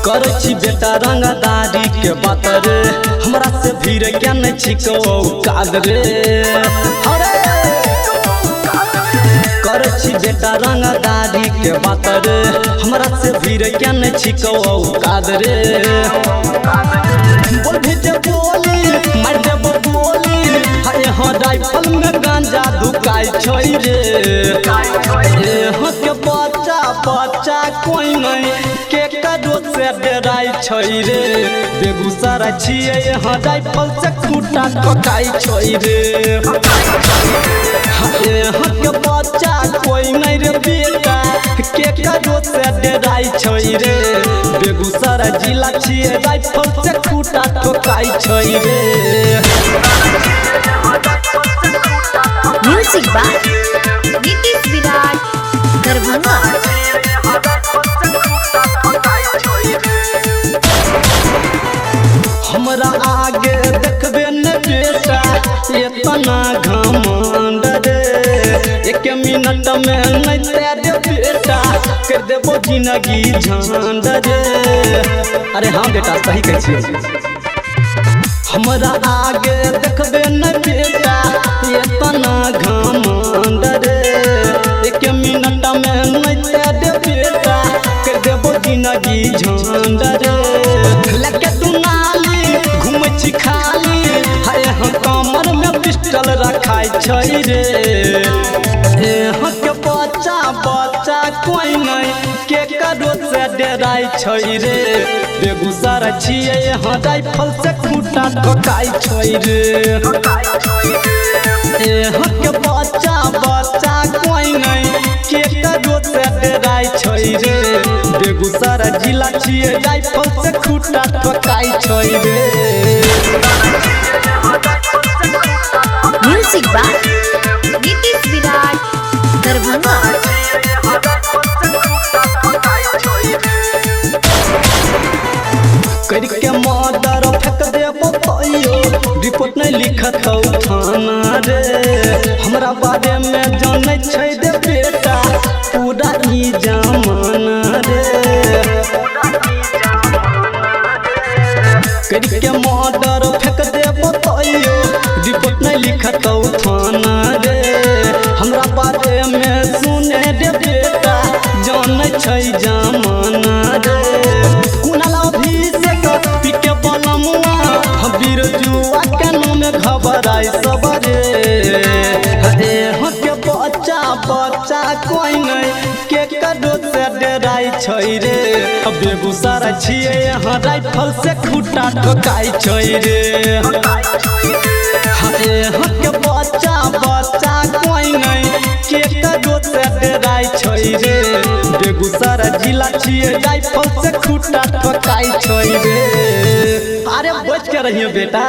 करछी बेटा रंगदारी के बात रे हमरा से भीड़ क्या नहीं छिको काद रे करछी बेटा रंगदारी के बात रे हमरा से भीड़ क्या नहीं छिको काद रे बोल भेजे बोली मार देबो बोली हाय हां राइफल में गांजा दुकाई छोई रे हां के बच्चा बच्चा कोई नहीं के कदो से डराई छोई रे बेगूसराय छिए यहाँ राइफल से खूटा ठोकाई छोई रे यहाँ के बच्चा कोई नहीं रे बेटा के कदो से डराई छोई रे बेगूसराय जिला छिए राइफल से खूटा ठोकाई छोई रे। म्यूजिक बाय नीतीश विराट दरभंगा। हमरा आगे देखबे न बेटा इतना घमंड रे एक मिनट में नहीं तेरे बेटा कर देबो जिंदगी झंड रे। अरे हाँ बेटा सही कह छी। हमरा आगे देखबे न बेटा इतना घमंड रे एक मिनट में नहीं तेरे बेटा कर देबो जिंदगी झंड रे। लके तू नाली घूम छी खाली हाय हम कमर में पिस्टल रखाई छै रे यहाँ के बच्चा बच्चा कोई नहीं के करो से डराई छै रे बेगूसराय छिए यहाँ राइफल से खूटा ठोकाई छै रे यहाँ के बच्चा बच्चा कोई नहीं के करो से डराई छै रे बेगूसराय जिला छिए राइफल से खूटा ठोकाई छै रे। म्यूजिक बाय नीतीश विराट दरभंगा। करके मर्डर फेंक देबो तैयो रिपोर्ट नहीं लिखत थाना रे हमरा बारे में जानै छै दे बेटा पूरा ई जमाना रे करके मर्डर फेंक देबो तैयो रिपोर्ट नहीं लिखत थाना रे हमरा बारे में सुने दे बेटा जानै छै जमाना रे जुआ के नाम घबराई सबरे यहाँ के बच्चा बच्चा कोई नहीं के कदो से डराई छै रे बेगूसराय छिए यहाँ राइफल से खूटा ठोकाई छै रे यहाँ के बच्चा बच्चा कोई नहीं के कदो से डराई छै रे बेगूसराय जिला छिए राइफल से खूटा ठोकाई छै रे। अरे बच के रहिए बेटा।